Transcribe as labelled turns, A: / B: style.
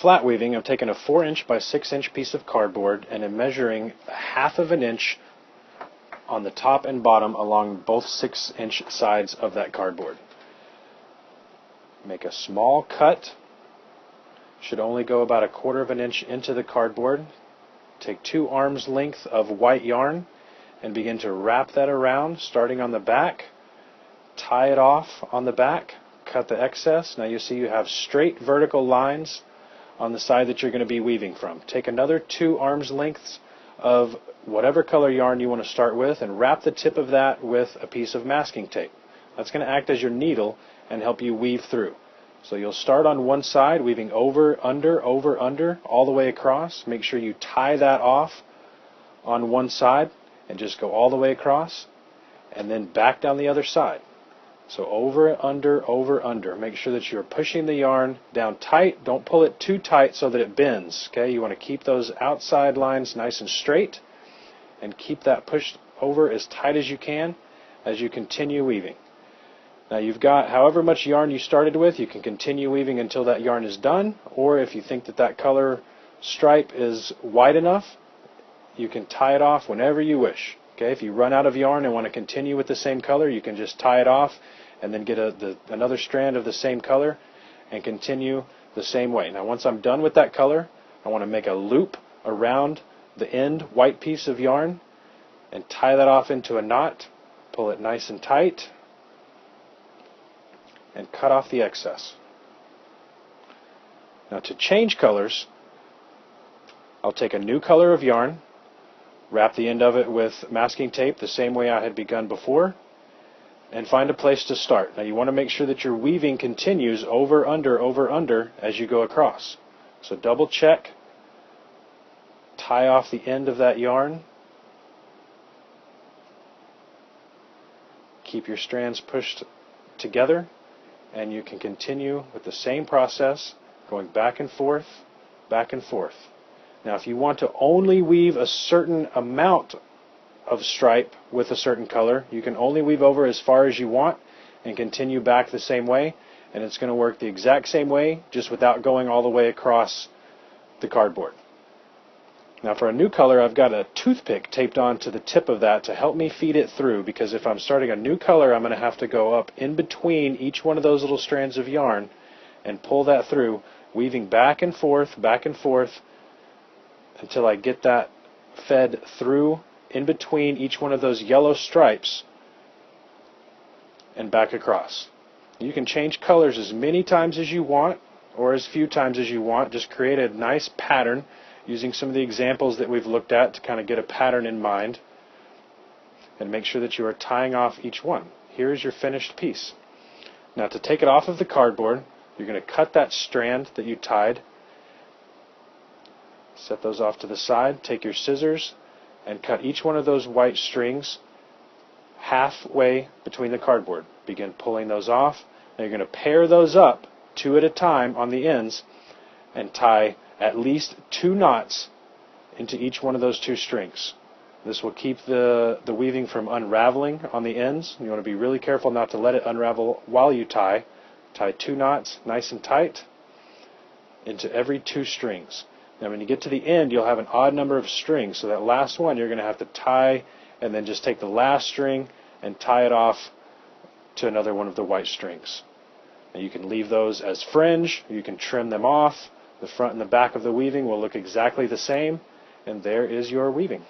A: flat weaving, I'm taking a 4" by 6" piece of cardboard and I'm measuring 1/2 of an inch on the top and bottom along both 6" sides of that cardboard. Make a small cut. Should only go about 1/4 of an inch into the cardboard. Take 2 arms length of white yarn and begin to wrap that around, starting on the back. Tie it off on the back. Cut the excess. Now you see you have straight vertical lines on the side that you're going to be weaving from. Take another 2 arms lengths of whatever color yarn you want to start with and wrap the tip of that with a piece of masking tape. That's going to act as your needle and help you weave through. So you'll start on one side, weaving over, under, all the way across. Make sure you tie that off on one side and just go all the way across, and then back down the other side. So over, under. Make sure that you're pushing the yarn down tight. Don't pull it too tight so that it bends. Okay, you want to keep those outside lines nice and straight and keep that pushed over as tight as you can as you continue weaving. Now you've got however much yarn you started with. You can continue weaving until that yarn is done, or if you think that that color stripe is wide enough, you can tie it off whenever you wish. Okay, if you run out of yarn and want to continue with the same color, you can just tie it off and then get another strand of the same color and continue the same way. Now once I'm done with that color, I want to make a loop around the end white piece of yarn and tie that off into a knot. Pull it nice and tight and cut off the excess. Now to change colors, I'll take a new color of yarn, wrap the end of it with masking tape the same way I had begun before, and find a place to start. Now you want to make sure that your weaving continues over, under as you go across. So double check, tie off the end of that yarn, keep your strands pushed together, and you can continue with the same process, going back and forth, back and forth. Now if you want to only weave a certain amount of stripe with a certain color, you can only weave over as far as you want and continue back the same way, and it's going to work the exact same way, just without going all the way across the cardboard. Now for a new color, I've got a toothpick taped onto the tip of that to help me feed it through, because if I'm starting a new color, I'm going to have to go up in between each one of those little strands of yarn and pull that through, weaving back and forth until I get that fed through in between each one of those yellow stripes and back across. You can change colors as many times as you want or as few times as you want. Just create a nice pattern using some of the examples that we've looked at to kind of get a pattern in mind, and make sure that you are tying off each one. Here's your finished piece. Now to take it off of the cardboard, you're going to cut that strand that you tied, set those off to the side, take your scissors and cut each one of those white strings halfway between the cardboard. Begin pulling those off. Now you're going to pair those up 2 at a time on the ends and tie at least 2 knots into each one of those 2 strings. This will keep the weaving from unraveling on the ends. You want to be really careful not to let it unravel while you tie. Tie 2 knots nice and tight into every 2 strings. Now when you get to the end, you'll have an odd number of strings, so that last one you're going to have to tie and then just take the last string and tie it off to another one of the white strings. Now you can leave those as fringe, you can trim them off. The front and the back of the weaving will look exactly the same, and there is your weaving.